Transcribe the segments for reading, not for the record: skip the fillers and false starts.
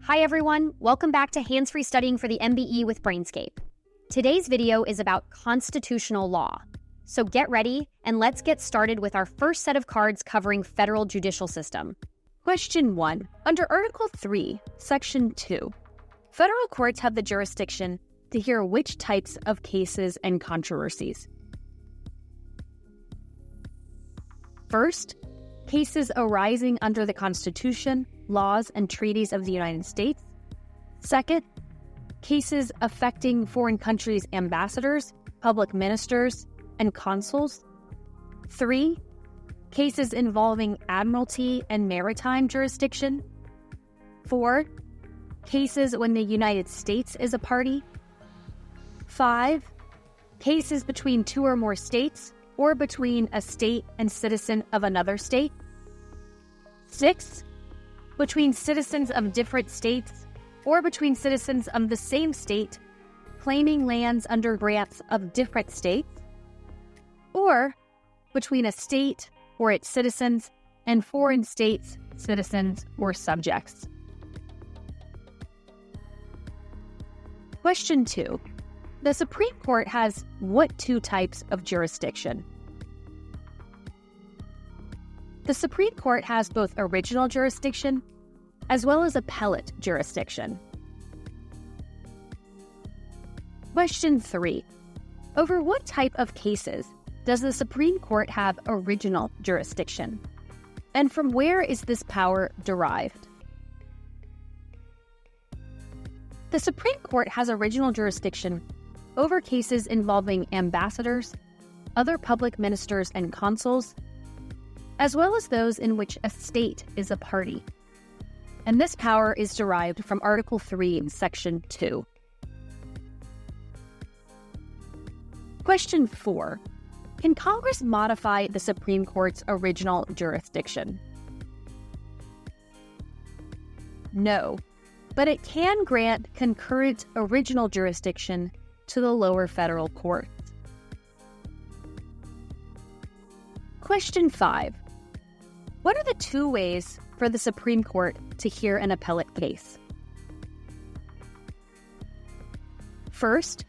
Hi everyone, welcome back to Hands-Free Studying for the MBE with Brainscape. Today's video is about constitutional law. So get ready and let's get started with our first set of cards covering federal judicial system. Question 1. Under Article 3, Section 2, federal courts have the jurisdiction to hear which types of cases and controversies? First, cases arising under the Constitution, laws, and treaties of the United States. Second, cases affecting foreign countries' ambassadors, public ministers, and consuls. 3, cases involving admiralty and maritime jurisdiction. 4, cases when the United States is a party. 5, cases between two or more states or between a state and citizen of another state. 6, between citizens of different states or between citizens of the same state claiming lands under grants of different states, or between a state or its citizens and foreign states, citizens, or subjects. Question 2. The Supreme Court has what two types of jurisdiction? The Supreme Court has both original jurisdiction as well as appellate jurisdiction. Question 3. Over what type of cases does the Supreme Court have original jurisdiction? And from where is this power derived? The Supreme Court has original jurisdiction over cases involving ambassadors, other public ministers and consuls, as well as those in which a state is a party. And this power is derived from Article 3, Section 2. Question 4. Can Congress modify the Supreme Court's original jurisdiction? No, but it can grant concurrent original jurisdiction to the lower federal courts. Question 5. What are the two ways for the Supreme Court to hear an appellate case? First,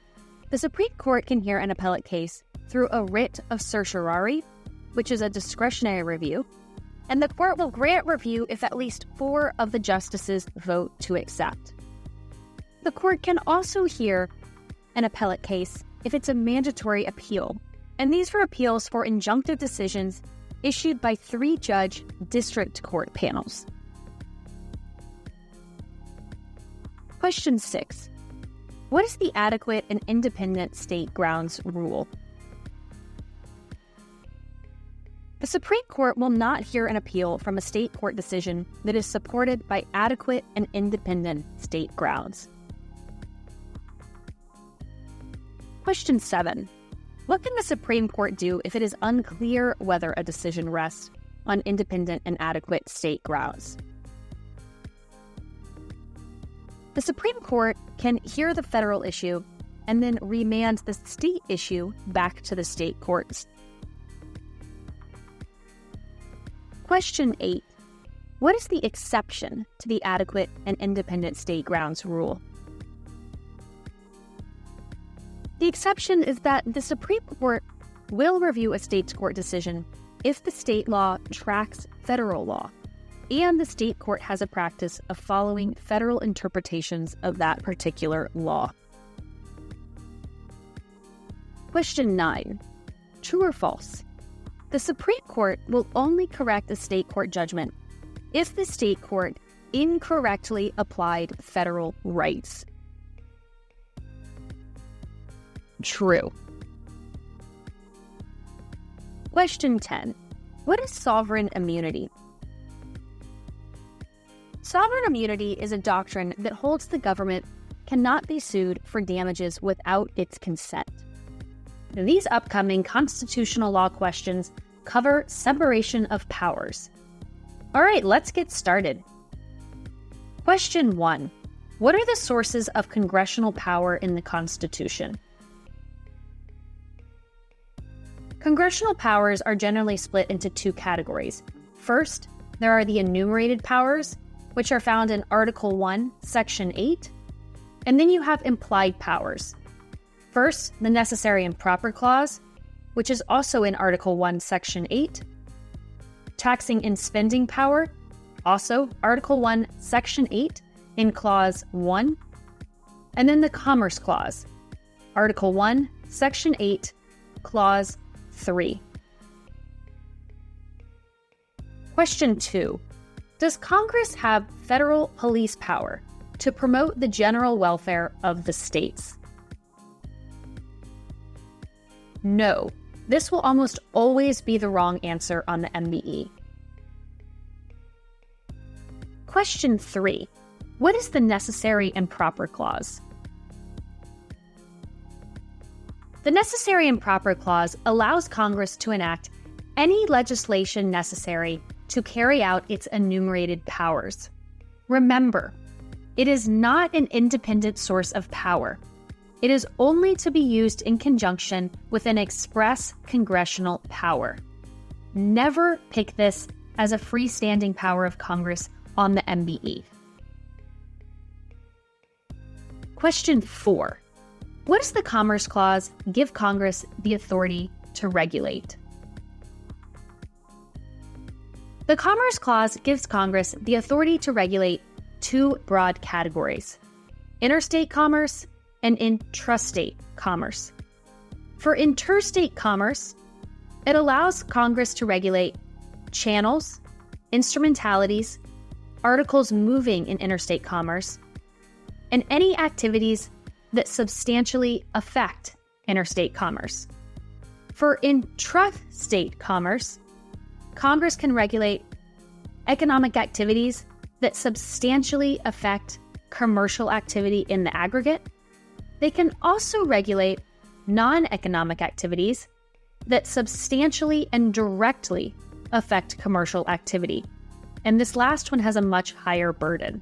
the Supreme Court can hear an appellate case through a writ of certiorari, which is a discretionary review, and the court will grant review if at least 4 of the justices vote to accept. The court can also hear an appellate case if it's a mandatory appeal, and these are appeals for injunctive decisions issued by 3-judge district court panels. Question 6. What is the adequate and independent state grounds rule? The Supreme Court will not hear an appeal from a state court decision that is supported by adequate and independent state grounds. Question 7. What can the Supreme Court do if it is unclear whether a decision rests on independent and adequate state grounds? The Supreme Court can hear the federal issue and then remand the state issue back to the state courts. Question 8. What is the exception to the adequate and independent state grounds rule? The exception is that the Supreme Court will review a state's court decision if the state law tracks federal law, and the state court has a practice of following federal interpretations of that particular law. Question 9. True or false? The Supreme Court will only correct a state court judgment if the state court incorrectly applied federal rights. True. Question 10. What is sovereign immunity? Sovereign immunity is a doctrine that holds the government cannot be sued for damages without its consent. These upcoming constitutional law questions cover separation of powers. All right, let's get started. Question 1. What are the sources of congressional power in the Constitution? Congressional powers are generally split into 2 categories. First, there are the enumerated powers, which are found in Article 1, Section 8. And then you have implied powers. First, the necessary and proper clause, which is also in Article 1, Section 8. Taxing and spending power, also Article 1, Section 8 in Clause 1. And then the Commerce Clause, Article 1, Section 8, Clause 3. Question 2. Does Congress have federal police power to promote the general welfare of the states? No. This will almost always be the wrong answer on the MBE. Question 3. What is the necessary and proper clause? The necessary and proper clause allows Congress to enact any legislation necessary to carry out its enumerated powers. Remember, it is not an independent source of power. It is only to be used in conjunction with an express congressional power. Never pick this as a freestanding power of Congress on the MBE. Question 4. What does the Commerce Clause give Congress the authority to regulate? The Commerce Clause gives Congress the authority to regulate two broad categories: interstate commerce and intrastate commerce. For interstate commerce, it allows Congress to regulate channels, instrumentalities, articles moving in interstate commerce, and any activities that substantially affect interstate commerce. For intrastate commerce, Congress can regulate economic activities that substantially affect commercial activity in the aggregate. They can also regulate non-economic activities that substantially and directly affect commercial activity. And this last one has a much higher burden.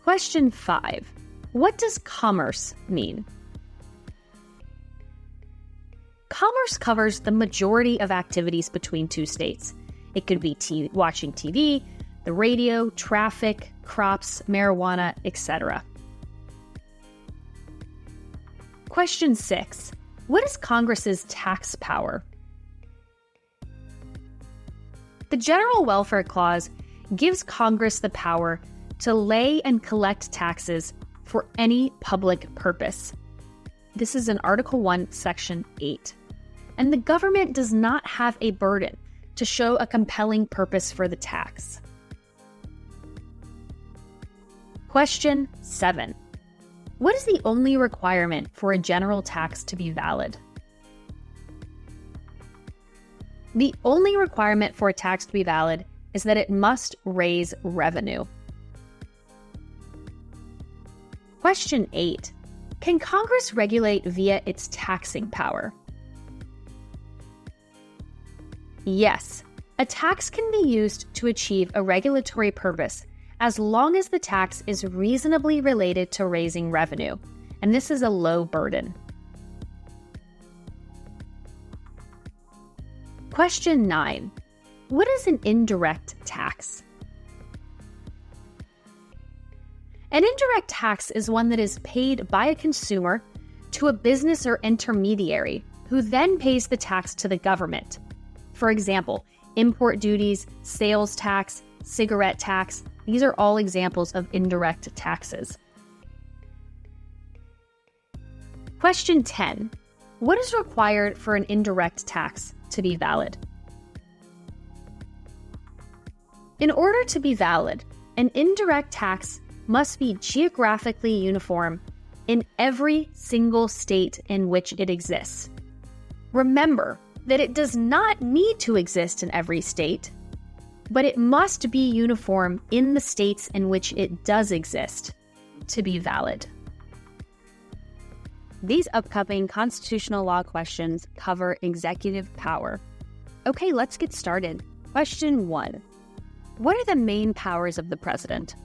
Question 5. What does commerce mean? Commerce covers the majority of activities between two states. It could be watching TV, the radio, traffic, crops, marijuana, etc. Question 6. What is Congress's tax power? The General Welfare Clause gives Congress the power to lay and collect taxes for any public purpose. This is in Article 1, Section 8. And the government does not have a burden to show a compelling purpose for the tax. Question 7. What is the only requirement for a general tax to be valid? The only requirement for a tax to be valid is that it must raise revenue. Question 8. Can Congress regulate via its taxing power? Yes, a tax can be used to achieve a regulatory purpose as long as the tax is reasonably related to raising revenue, and this is a low burden. Question 9. What is an indirect tax? An indirect tax is one that is paid by a consumer to a business or intermediary who then pays the tax to the government. For example, import duties, sales tax, cigarette tax, these are all examples of indirect taxes. Question 10. What is required for an indirect tax to be valid? In order to be valid, an indirect tax must be geographically uniform in every single state in which it exists. Remember that it does not need to exist in every state, but it must be uniform in the states in which it does exist to be valid. These upcoming constitutional law questions cover executive power. Okay, let's get started. Question 1. What are the main powers of the president?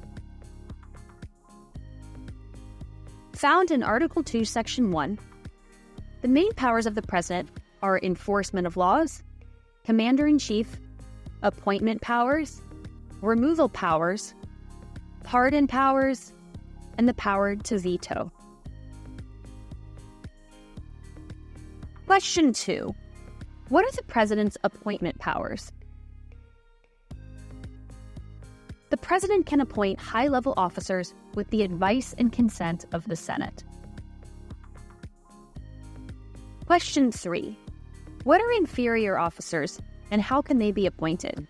Found in Article 2, Section 1, the main powers of the president are enforcement of laws, commander-in-chief, appointment powers, removal powers, pardon powers, and the power to veto. Question 2. What are the president's appointment powers? The president can appoint high-level officers with the advice and consent of the Senate. Question 3. What are inferior officers and how can they be appointed?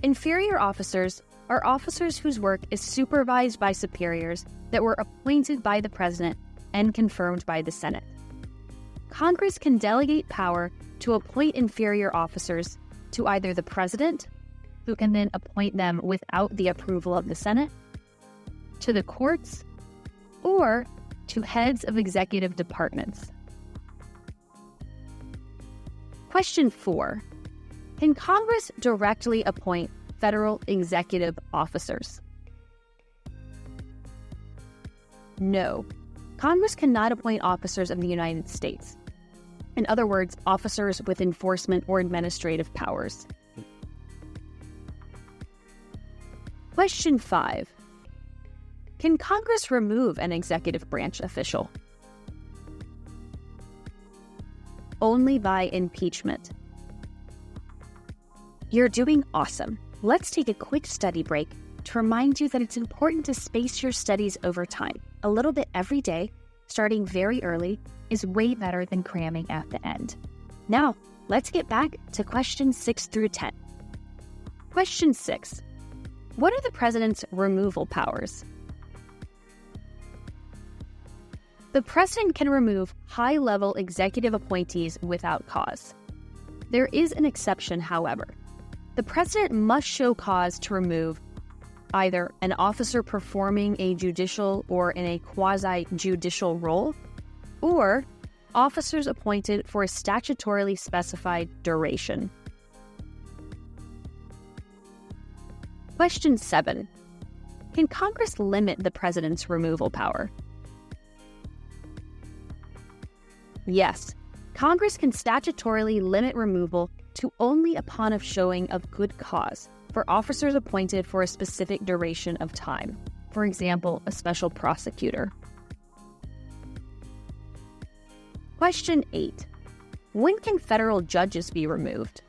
Inferior officers are officers whose work is supervised by superiors that were appointed by the president and confirmed by the Senate. Congress can delegate power to appoint inferior officers to either the president, who can then appoint them without the approval of the Senate, to the courts, or to heads of executive departments. Question 4. Can Congress directly appoint federal executive officers? No. Congress cannot appoint officers of the United States. In other words, officers with enforcement or administrative powers. Question 5. Can Congress remove an executive branch official? Only by impeachment. You're doing awesome. Let's take a quick study break to remind you that it's important to space your studies over time. A little bit every day, starting very early, is way better than cramming at the end. Now, let's get back to questions 6 through 10. Question 6. What are the president's removal powers? The president can remove high-level executive appointees without cause. There is an exception, however. The president must show cause to remove either an officer performing a judicial or in a quasi-judicial role, or officers appointed for a statutorily specified duration. Question 7. Can Congress limit the president's removal power? Yes, Congress can statutorily limit removal to only upon a showing of good cause for officers appointed for a specific duration of time. For example, a special prosecutor. Question 8. When can federal judges be removed?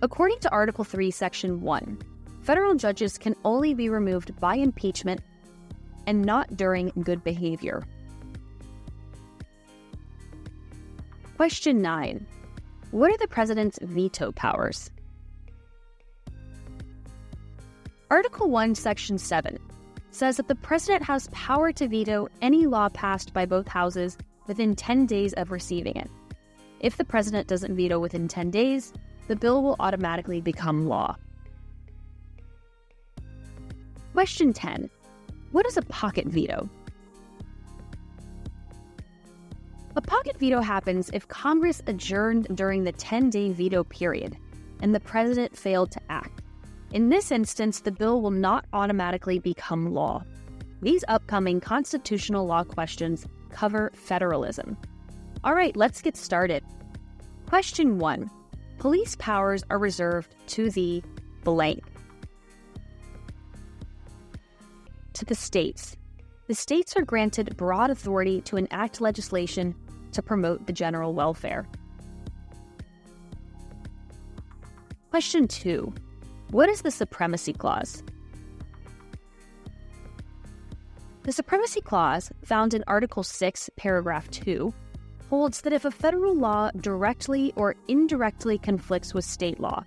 According to Article 3, Section 1, federal judges can only be removed by impeachment and not during good behavior. Question 9. What are the president's veto powers? Article 1, Section 7 says that the president has power to veto any law passed by both houses within 10 days of receiving it. If the president doesn't veto within 10 days, the bill will automatically become law. Question 10. What is a pocket veto? A pocket veto happens if Congress adjourned during the 10-day veto period and the president failed to act. In this instance, the bill will not automatically become law. These upcoming constitutional law questions cover federalism. All right, let's get started. Question 1. Police powers are reserved to the blank. To the states. The states are granted broad authority to enact legislation to promote the general welfare. Question 2. What is the Supremacy Clause? The Supremacy Clause, found in Article 6, Paragraph 2, holds that if a federal law directly or indirectly conflicts with state law,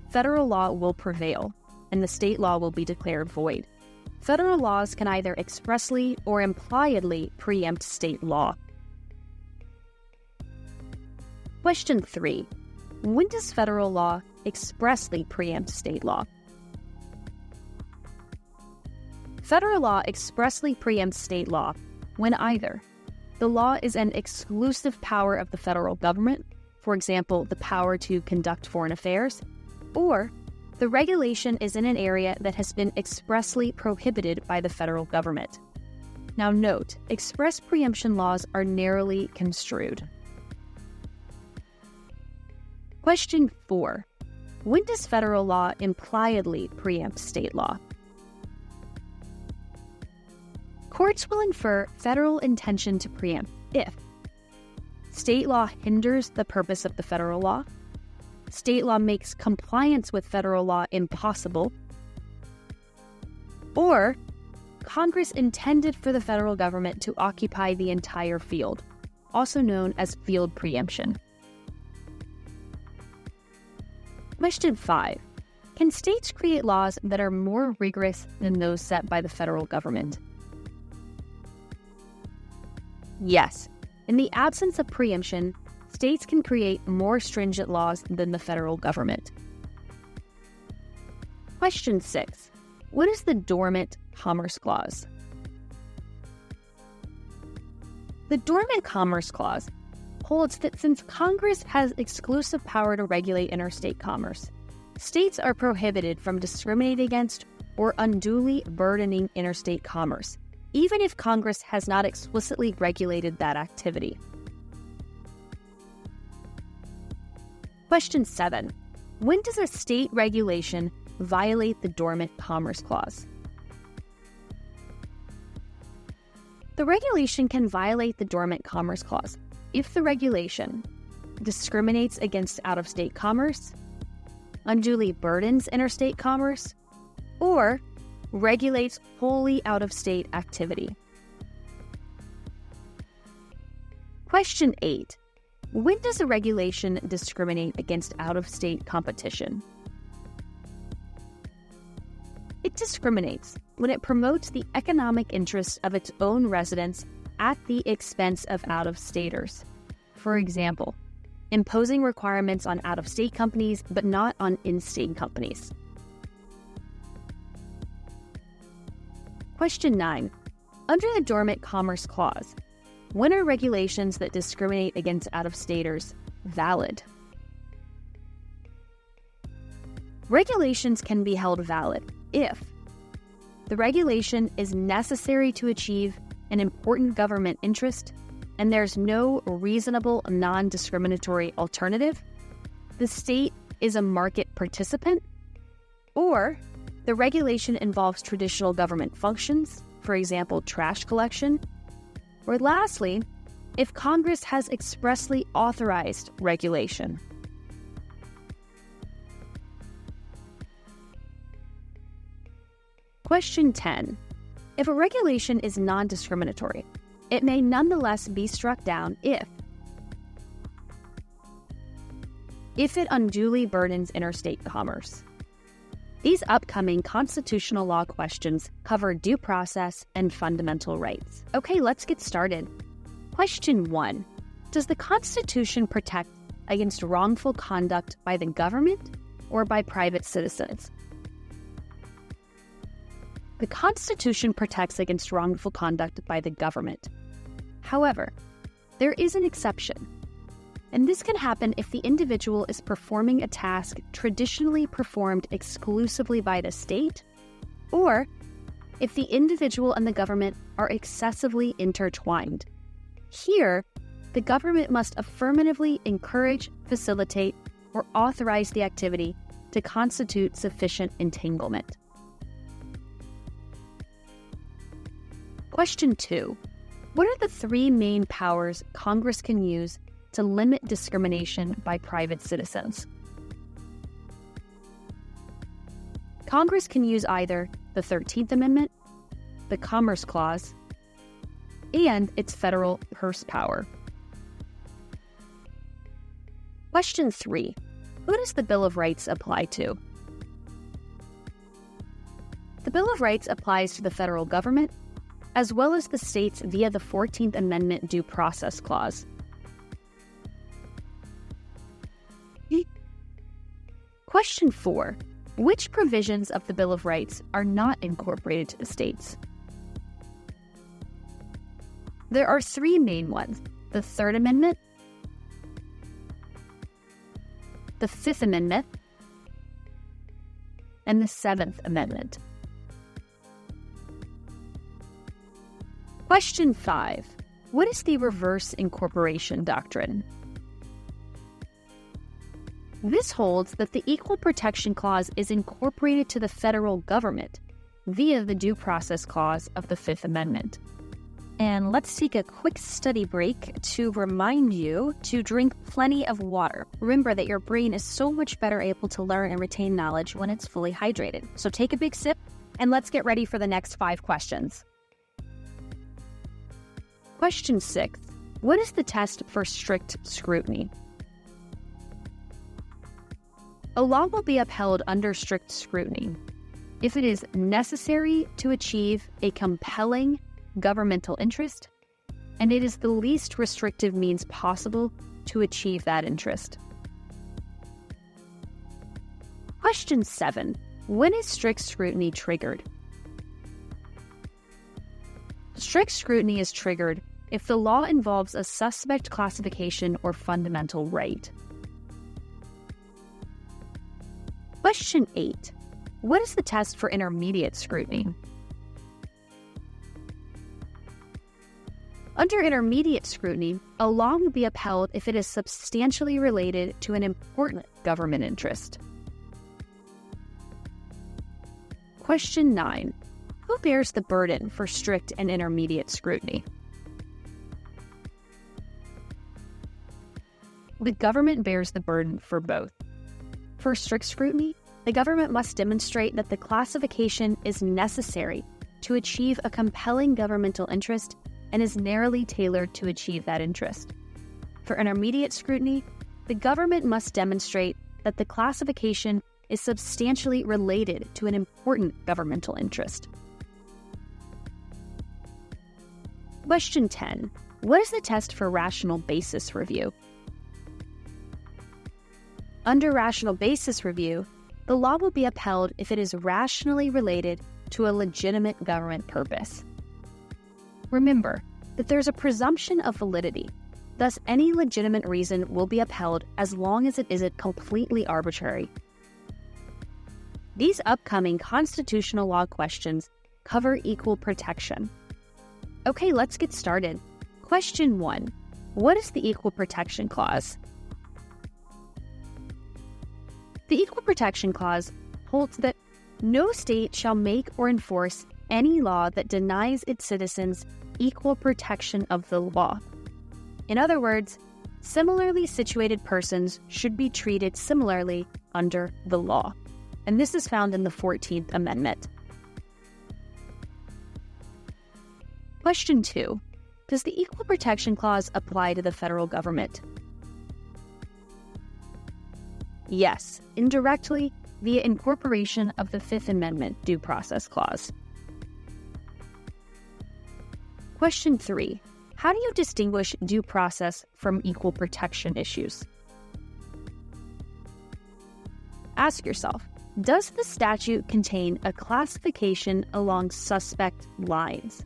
federal law will prevail, and the state law will be declared void. Federal laws can either expressly or impliedly preempt state law. Question 3. When does federal law expressly preempt state law? Federal law expressly preempts state law when either the law is an exclusive power of the federal government, for example, the power to conduct foreign affairs, or the regulation is in an area that has been expressly prohibited by the federal government. Now note, express preemption laws are narrowly construed. Question 4. When does federal law impliedly preempt state law? Courts will infer federal intention to preempt if state law hinders the purpose of the federal law, state law makes compliance with federal law impossible, or Congress intended for the federal government to occupy the entire field, also known as field preemption. Question 5. Can states create laws that are more rigorous than those set by the federal government? Yes. In the absence of preemption, states can create more stringent laws than the federal government. Question 6. What is the Dormant Commerce Clause? The Dormant Commerce Clause holds that since Congress has exclusive power to regulate interstate commerce, states are prohibited from discriminating against or unduly burdening interstate commerce, even if Congress has not explicitly regulated that activity. Question 7. When does a state regulation violate the Dormant Commerce Clause? The regulation can violate the Dormant Commerce Clause if the regulation discriminates against out-of-state commerce, unduly burdens interstate commerce, or regulates wholly out-of-state activity. Question 8. When does a regulation discriminate against out-of-state competition? It discriminates when it promotes the economic interests of its own residents at the expense of out-of-staters. For example, imposing requirements on out-of-state companies but not on in-state companies. Question 9. Under the Dormant Commerce Clause, when are regulations that discriminate against out-of-staters valid? Regulations can be held valid if the regulation is necessary to achieve an important government interest and there's no reasonable non-discriminatory alternative, the state is a market participant, or the regulation involves traditional government functions, for example, trash collection, or lastly, if Congress has expressly authorized regulation. Question 10. If a regulation is non-discriminatory, it may nonetheless be struck down if it unduly burdens interstate commerce. These upcoming constitutional law questions cover due process and fundamental rights. Okay, let's get started. Question 1. Does the Constitution protect against wrongful conduct by the government or by private citizens? The Constitution protects against wrongful conduct by the government. However, there is an exception, and this can happen if the individual is performing a task traditionally performed exclusively by the state, or if the individual and the government are excessively intertwined. Here, the government must affirmatively encourage, facilitate, or authorize the activity to constitute sufficient entanglement. Question 2. What are the 3 main powers Congress can use to limit discrimination by private citizens? Congress can use either the 13th Amendment, the Commerce Clause, and its federal purse power. Question 3. Who does the Bill of Rights apply to? The Bill of Rights applies to the federal government, as well as the states via the 14th Amendment Due Process Clause. Question 4. Which provisions of the Bill of Rights are not incorporated to the states? There are 3 main ones: the 3rd Amendment, the 5th Amendment, and the 7th Amendment. Question 5. What is the reverse incorporation doctrine? This holds that the Equal Protection Clause is incorporated to the federal government via the Due Process Clause of the Fifth Amendment. And let's take a quick study break to remind you to drink plenty of water. Remember that your brain is so much better able to learn and retain knowledge when it's fully hydrated. So take a big sip and let's get ready for the next 5 questions. Question 6. What is the test for strict scrutiny? A law will be upheld under strict scrutiny if it is necessary to achieve a compelling governmental interest, and it is the least restrictive means possible to achieve that interest. Question 7. When is strict scrutiny triggered? Strict scrutiny is triggered if the law involves a suspect classification or fundamental right. Question 8. What is the test for intermediate scrutiny? Under intermediate scrutiny, a law will be upheld if it is substantially related to an important government interest. Question 9. Who bears the burden for strict and intermediate scrutiny? The government bears the burden for both. For strict scrutiny, the government must demonstrate that the classification is necessary to achieve a compelling governmental interest and is narrowly tailored to achieve that interest. For intermediate scrutiny, the government must demonstrate that the classification is substantially related to an important governmental interest. Question 10. What is the test for rational basis review? Under rational basis review, the law will be upheld if it is rationally related to a legitimate government purpose. Remember that there's a presumption of validity, thus any legitimate reason will be upheld as long as it isn't completely arbitrary. These upcoming constitutional law questions cover equal protection. Okay, let's get started. Question 1. What is the Equal Protection Clause? The Equal Protection Clause holds that no state shall make or enforce any law that denies its citizens equal protection of the law. In other words, similarly situated persons should be treated similarly under the law. And this is found in the 14th Amendment. Question 2. Does the Equal Protection Clause apply to the federal government? Yes, indirectly via incorporation of the Fifth Amendment Due Process Clause. Question 3. How do you distinguish due process from equal protection issues? Ask yourself, does the statute contain a classification along suspect lines?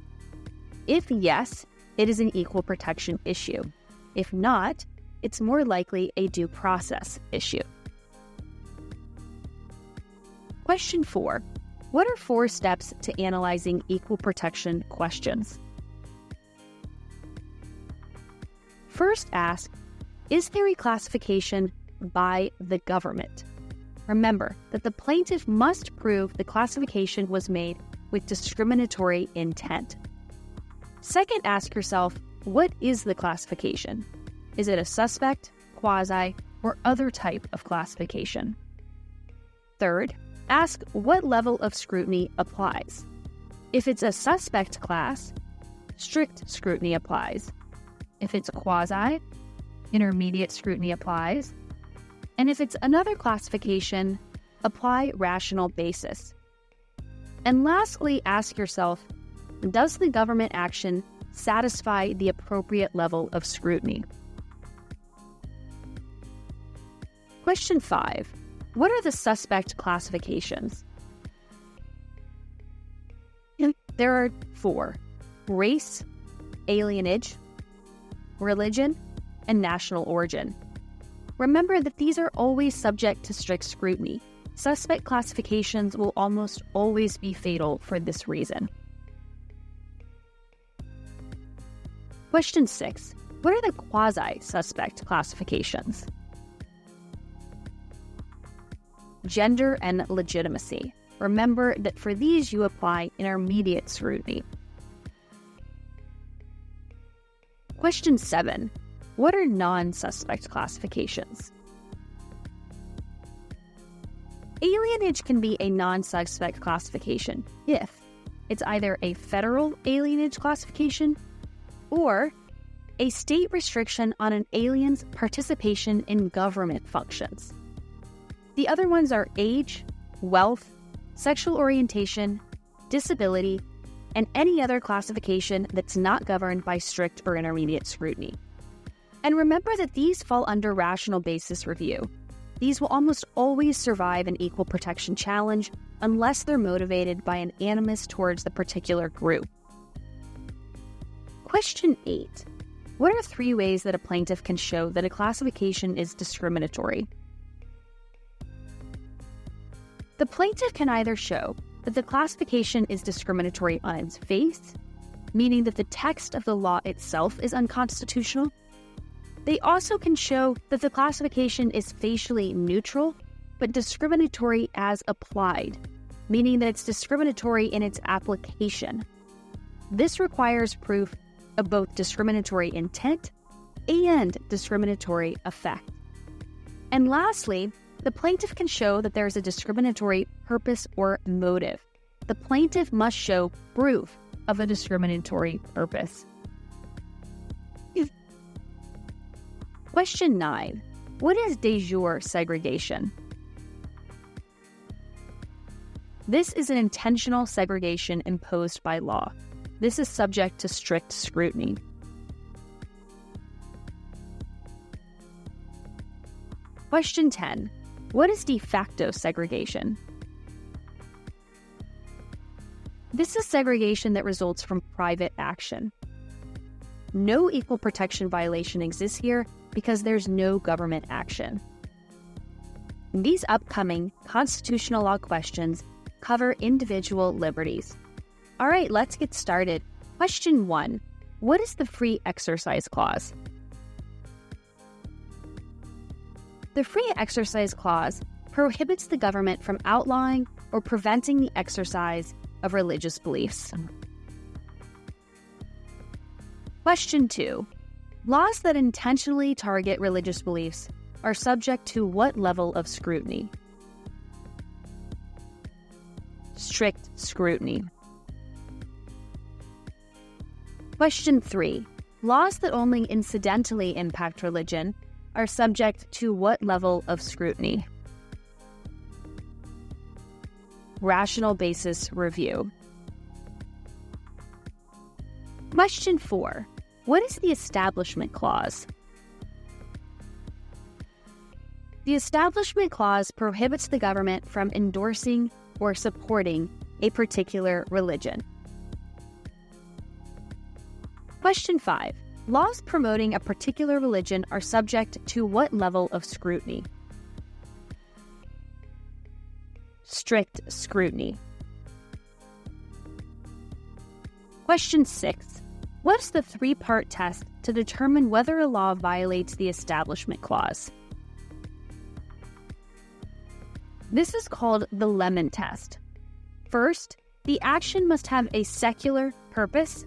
If yes, it is an equal protection issue. If not, it's more likely a due process issue. Question 4. What are 4 steps to analyzing equal protection questions? First ask, is there a classification by the government? Remember that the plaintiff must prove the classification was made with discriminatory intent. Second, ask yourself, what is the classification? Is it a suspect, quasi, or other type of classification? Third, ask what level of scrutiny applies. If it's a suspect class, strict scrutiny applies. If it's quasi, intermediate scrutiny applies. And if it's another classification, apply rational basis. And lastly, ask yourself, does the government action satisfy the appropriate level of scrutiny? Question 5. What are the suspect classifications? There are 4: race, alienage, religion, and national origin. Remember that these are always subject to strict scrutiny. Suspect classifications will almost always be fatal for this reason. Question 6. What are the quasi-suspect classifications? gender, and legitimacy. Remember that for these you apply intermediate scrutiny. Question 7. What are non-suspect classifications? Alienage can be a non-suspect classification if it's either a federal alienage classification or a state restriction on an alien's participation in government functions. The other ones are age, wealth, sexual orientation, disability, and any other classification that's not governed by strict or intermediate scrutiny. And remember that these fall under rational basis review. These will almost always survive an equal protection challenge unless they're motivated by an animus towards the particular group. Question 8. What are 3 ways that a plaintiff can show that a classification is discriminatory? The plaintiff can either show that the classification is discriminatory on its face, meaning that the text of the law itself is unconstitutional. They also can show that the classification is facially neutral, but discriminatory as applied, meaning that it's discriminatory in its application. This requires proof of both discriminatory intent and discriminatory effect. And lastly, the plaintiff can show that there is a discriminatory purpose or motive. The plaintiff must show proof of a discriminatory purpose. Question 9. What is de jure segregation? This is an intentional segregation imposed by law. This is subject to strict scrutiny. Question 10. What is de facto segregation? This is segregation that results from private action. No equal protection violation exists here because there's no government action. These upcoming constitutional law questions cover individual liberties. All right, let's get started. Question 1. What is the Free Exercise Clause? The Free Exercise Clause prohibits the government from outlawing or preventing the exercise of religious beliefs. Question 2. Laws that intentionally target religious beliefs are subject to what level of scrutiny? Strict scrutiny. Question 3. Laws that only incidentally impact religion are subject to what level of scrutiny? Rational basis review. Question 4. What is the Establishment Clause? The Establishment Clause prohibits the government from endorsing or supporting a particular religion. Question 5. Laws promoting a particular religion are subject to what level of scrutiny? Strict scrutiny. Question 6. What's the 3-part test to determine whether a law violates the Establishment Clause? This is called the Lemon Test. First, the action must have a secular purpose.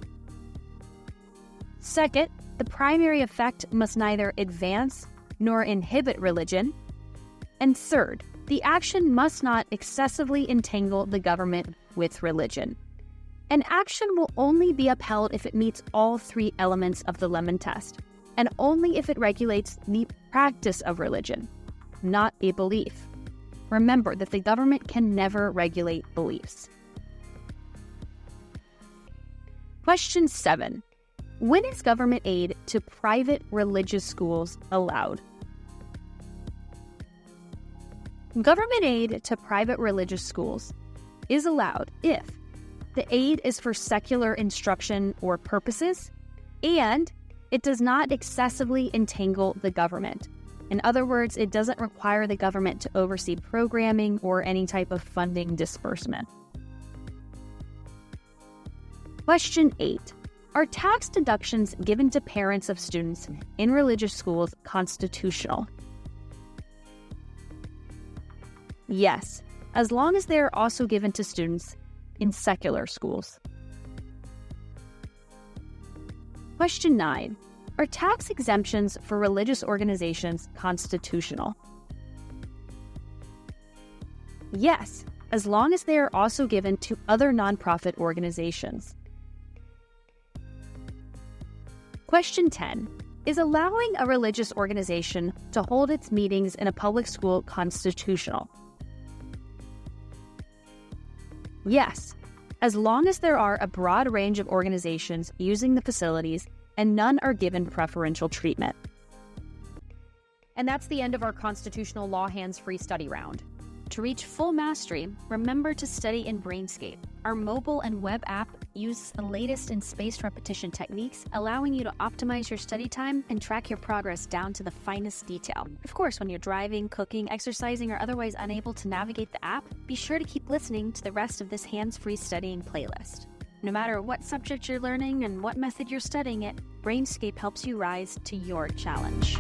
Second, the primary effect must neither advance nor inhibit religion. And third, the action must not excessively entangle the government with religion. An action will only be upheld if it meets all 3 elements of the Lemon Test, and only if it regulates the practice of religion, not a belief. Remember that the government can never regulate beliefs. Question 7. When is government aid to private religious schools allowed? Government aid to private religious schools is allowed if the aid is for secular instruction or purposes, and it does not excessively entangle the government. In other words, it doesn't require the government to oversee programming or any type of funding disbursement. Question 8. Are tax deductions given to parents of students in religious schools constitutional? Yes, as long as they are also given to students in secular schools. Question 9. Are tax exemptions for religious organizations constitutional? Yes, as long as they are also given to other nonprofit organizations. Question 10. Is allowing a religious organization to hold its meetings in a public school constitutional? Yes, as long as there are a broad range of organizations using the facilities and none are given preferential treatment. And that's the end of our constitutional law hands-free study round. To reach full mastery, remember to study in Brainscape. Our mobile and web app uses the latest in spaced repetition techniques, allowing you to optimize your study time and track your progress down to the finest detail. Of course, when you're driving, cooking, exercising, or otherwise unable to navigate the app, be sure to keep listening to the rest of this hands-free studying playlist. No matter what subject you're learning and what method you're studying it, Brainscape helps you rise to your challenge.